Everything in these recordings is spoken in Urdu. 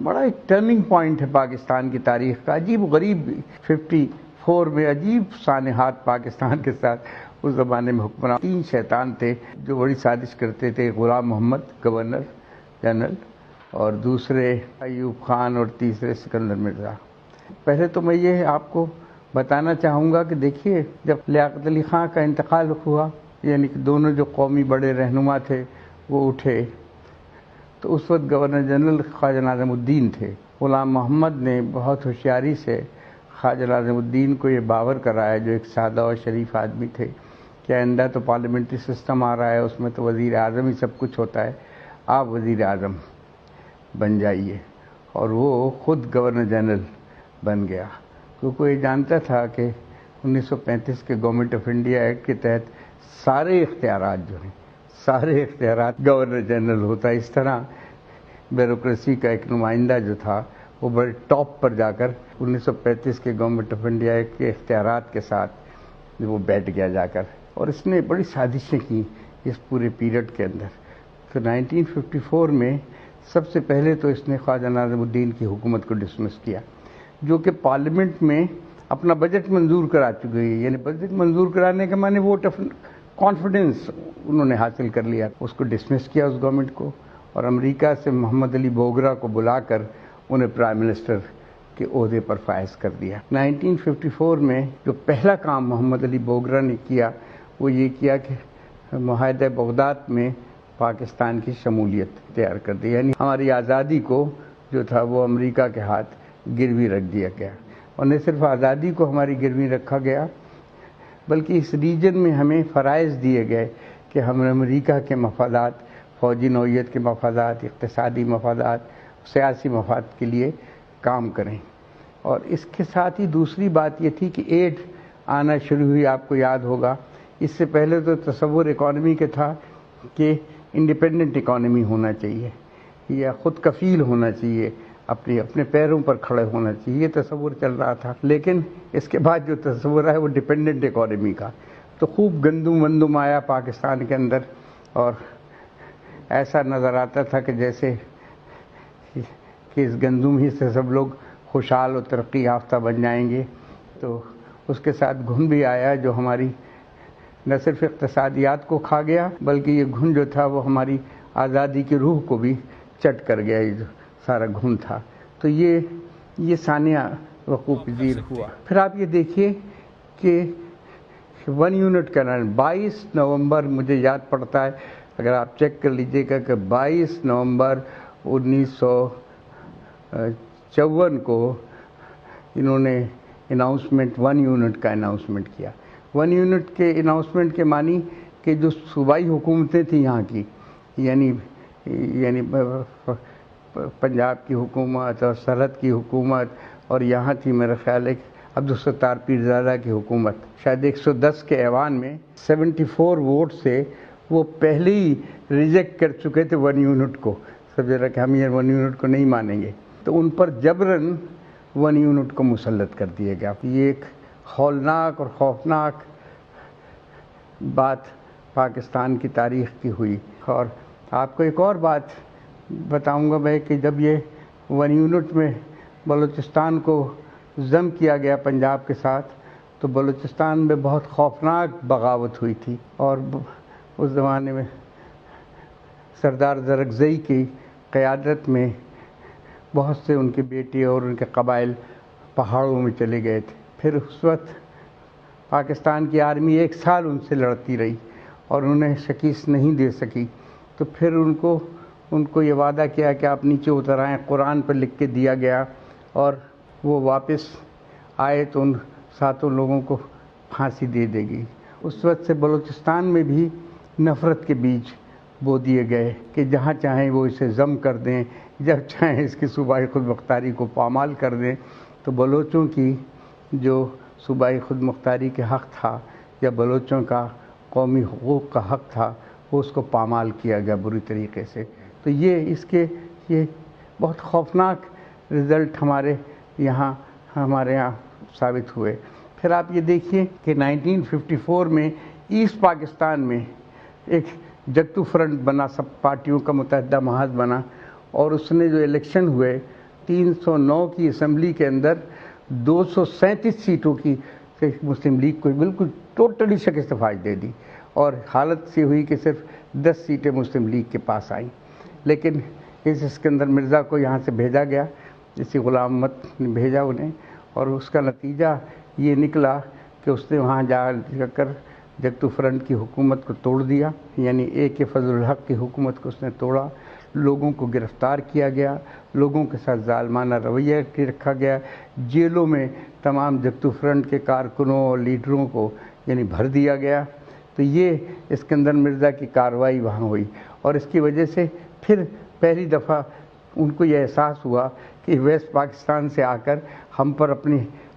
بڑا ایک ٹرننگ پوائنٹ ہے پاکستان کی تاریخ کا. عجیب غریب 54 میں عجیب سانحات پاکستان کے ساتھ اس زمانے میں حکمران. 3 شیطان تھے جو بڑی سازش کرتے تھے. غلام محمد گورنر جنرل، اور دوسرے ایوب خان، اور تیسرے سکندر مرزا. پہلے تو میں یہ آپ کو بتانا چاہوں گا کہ دیکھیے، جب لیاقت علی خان کا انتقال ہوا، یعنی کہ دونوں جو قومی بڑے رہنما تھے وہ اٹھے، تو اس وقت گورنر جنرل خواجہ ناظم الدین تھے. غلام محمد نے بہت ہوشیاری سے خواجہ ناظم الدین کو یہ باور کرایا، جو ایک سادہ اور شریف آدمی تھے، کہ آئندہ تو پارلیمنٹری سسٹم آ رہا ہے، اس میں تو وزیر اعظم ہی سب کچھ ہوتا ہے، آپ وزیر اعظم بن جائیے. اور وہ خود گورنر جنرل بن گیا، کیونکہ یہ جانتا تھا کہ 1935 کے گورنمنٹ آف انڈیا ایکٹ کے تحت سارے اختیارات جو ہیں، سارے اختیارات گورنر جنرل ہوتا ہے. اس طرح بیوروکریسی کا ایک نمائندہ جو تھا وہ بڑے ٹاپ پر جا کر 1935 کے گورنمنٹ آف انڈیا ایکٹ کے اختیارات کے ساتھ وہ بیٹھ گیا جا کر، اور اس نے بڑی سازشیں کی اس پورے پیریڈ کے اندر. تو 1954 میں سب سے پہلے تو اس نے خواجہ ناظم الدین کی حکومت کو ڈسمس کیا، جو کہ پارلیمنٹ میں اپنا بجٹ منظور کرا چکی ہے. یعنی بجٹ منظور کرانے کے معنی ووٹ آف کانفیڈنس انہوں نے حاصل کر لیا. اس کو ڈسمس کیا اس گورنمنٹ کو، اور امریکہ سے محمد علی بوگرا کو بلا کر انہیں پرائم منسٹر کے عہدے پر فائز کر دیا. 1954 میں جو پہلا کام محمد علی بوگرا نے کیا وہ یہ کیا کہ معاہدہ بغداد میں پاکستان کی شمولیت تیار کر دی. یعنی ہماری آزادی کو جو تھا وہ امریکہ کے ہاتھ گروی رکھ دیا گیا. اور نہ صرف آزادی کو ہماری گروی رکھا گیا، بلکہ اس ریجن میں ہمیں فرائض دیے گئے کہ ہم امریکہ کے مفادات، فوجی نوعیت کے مفادات، اقتصادی مفادات، سیاسی مفاد کے لیے کام کریں. اور اس کے ساتھ ہی دوسری بات یہ تھی کہ ایڈ آنا شروع ہوئی. آپ کو یاد ہوگا اس سے پہلے تو تصور اکانومی کے تھا کہ انڈیپینڈنٹ اکانومی ہونا چاہیے یا خود کفیل ہونا چاہیے، اپنے پیروں پر کھڑے ہونا چاہیے، یہ تصور چل رہا تھا. لیکن اس کے بعد جو تصور ہے وہ ڈیپینڈنٹ اکانومی کا. تو خوب گندم وندم آیا پاکستان کے اندر، اور ایسا نظر آتا تھا کہ جیسے کہ اس گندم ہی سے سب لوگ خوشحال و ترقی یافتہ بن جائیں گے. تو اس کے ساتھ گھن بھی آیا جو ہماری نہ صرف اقتصادیات کو کھا گیا، بلکہ یہ گھن جو تھا وہ ہماری آزادی کی روح کو بھی چٹ کر گیا. یہ جو سارا گھن تھا، تو یہ سانیہ وقوع پذیر ہوا. پھر آپ یہ دیکھیے کہ 1 یونٹ کا 22 نومبر مجھے یاد پڑتا ہے، اگر آپ چیک کر لیجئے گا کہ 22 نومبر 1954 کو انہوں نے اناؤنسمنٹ 1 یونٹ کا اناؤنسمنٹ کیا. 1 یونٹ کے اناؤنسمنٹ کے معنی کہ جو صوبائی حکومتیں تھیں یہاں کی، یعنی پنجاب کی حکومت اور سرحد کی حکومت، اور یہاں تھی میرا خیال ہے عبدالستار پیرزادہ کی حکومت، شاید 110 کے ایوان میں 74 ووٹ سے وہ پہلے ہی ریجیکٹ کر چکے تھے 1 یونٹ کو. سب جگہ کہ ہم یہ 1 یونٹ کو نہیں مانیں گے، تو ان پر جبراً 1 یونٹ کو مسلط کر دیا گیا. یہ ایک ہولناک اور خوفناک بات پاکستان کی تاریخ کی ہوئی. اور آپ کو ایک اور بات بتاؤں گا میں کہ جب یہ 1 یونٹ میں بلوچستان کو ضم کیا گیا پنجاب کے ساتھ، تو بلوچستان میں بہت خوفناک بغاوت ہوئی تھی. اور اس زمانے میں سردار زرکزئی کی قیادت میں بہت سے ان کے بیٹے اور ان کے قبائل پہاڑوں میں چلے گئے تھے. پھر اس وقت پاکستان کی آرمی 1 سال ان سے لڑتی رہی اور انہیں شکست نہیں دے سکی. تو پھر ان کو یہ وعدہ کیا کہ آپ نیچے اتر آئیں، قرآن پر لکھ کے دیا گیا، اور وہ واپس آئے تو ان 7 لوگوں کو پھانسی دے دے گی. اس وقت سے بلوچستان میں بھی نفرت کے بیج بو دیے گئے کہ جہاں چاہیں وہ اسے ضم کر دیں، جب چاہیں اس کی صوبائی خود مختاری کو پامال کر دیں. تو بلوچوں کی جو صوبائی خود مختاری کے حق تھا یا بلوچوں کا قومی حقوق کا حق تھا، وہ اس کو پامال کیا گیا بری طریقے سے. تو یہ بہت خوفناک رزلٹ ہمارے یہاں ثابت ہوئے. پھر آپ یہ دیکھیے کہ 1954 میں ایسٹ پاکستان میں ایک جگتو فرنٹ بنا، سب پارٹیوں کا متحدہ محاذ بنا، اور اس نے جو الیکشن ہوئے 309 کی اسمبلی کے اندر 237 سیٹوں کی مسلم لیگ کو بالکل ٹوٹلی شکست فاش دے دی، اور حالت سے ہوئی کہ صرف 10 سیٹیں مسلم لیگ کے پاس آئیں۔ لیکن اس اسکندر مرزا کو یہاں سے بھیجا گیا، اسی غلام محمد نے بھیجا انہیں، اور اس کا نتیجہ یہ نکلا کہ اس نے وہاں جا کر جگتو فرنٹ کی حکومت کو توڑ دیا، یعنی AK فضل الحق کی حکومت کو اس نے توڑا، لوگوں کو گرفتار کیا گیا، لوگوں کے ساتھ ظالمانہ رویہ رکھا گیا، جیلوں میں تمام جگتو فرنٹ کے کارکنوں اور لیڈروں کو یعنی بھر دیا گیا۔ تو یہ اسکندر مرزا کی کارروائی وہاں ہوئی، اور اس کی وجہ سے پھر پہلی دفعہ ان کو یہ احساس ہوا کہ ویسٹ پاکستان سے آ کر ہم پر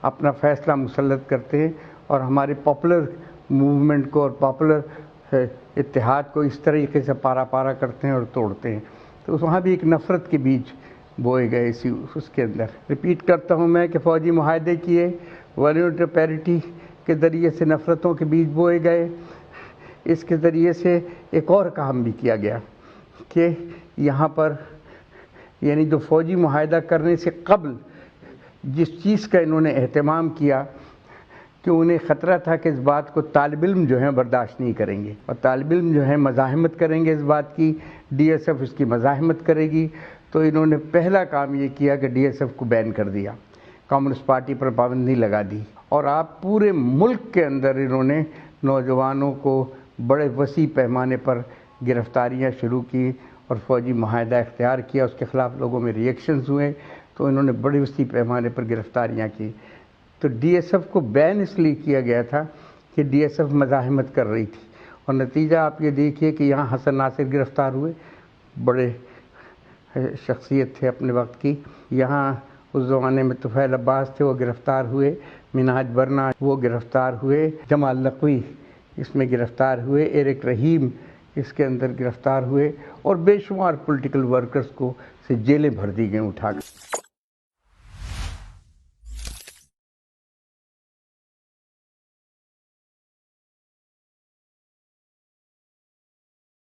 اپنا فیصلہ مسلط کرتے ہیں، اور ہمارے پاپولر موومنٹ کو اور پاپولر اتحاد کو اس طریقے سے پارا پارا کرتے ہیں اور توڑتے ہیں۔ تو وہاں بھی ایک نفرت کے بیج بوئے گئے اس کے اندر۔ ریپیٹ کرتا ہوں میں کہ فوجی معاہدے کیے، والنٹری پیرٹی کے ذریعے سے نفرتوں کے بیج بوئے گئے۔ اس کے ذریعے سے ایک اور کام بھی کیا گیا کہ یہاں پر یعنی جو فوجی معاہدہ کرنے سے قبل جس چیز کا انہوں نے اہتمام کیا کہ انہیں خطرہ تھا کہ اس بات کو طالب علم جو ہیں برداشت نہیں کریں گے، اور طالب علم جو ہیں مزاحمت کریں گے اس بات کی، DSF اس کی مزاحمت کرے گی، تو انہوں نے پہلا کام یہ کیا کہ DSF کو بین کر دیا، کمیونسٹ پارٹی پر پابندی لگا دی، اور آپ پورے ملک کے اندر انہوں نے نوجوانوں کو بڑے وسیع پیمانے پر گرفتاریاں شروع کی اور فوجی معاہدہ اختیار کیا۔ اس کے خلاف لوگوں میں ریئیکشنز ہوئے، تو انہوں نے بڑے وسیع پیمانے پر گرفتاریاں کی۔ تو DSF کو بین اس لیے کیا گیا تھا کہ DSF مزاحمت کر رہی تھی، اور نتیجہ آپ یہ دیکھیے کہ یہاں حسن ناصر گرفتار ہوئے، بڑے شخصیت تھے اپنے وقت کی، یہاں اس زمانے میں طفیل عباس تھے، وہ گرفتار ہوئے، منہاج برنا وہ گرفتار ہوئے، جمال نقوی اس میں گرفتار ہوئے، ایرک رحیم اس کے اندر گرفتار ہوئے، اور بے شمار پولیٹیکل ورکرز کو سے جیلیں بھر دی گئیں اٹھا کر۔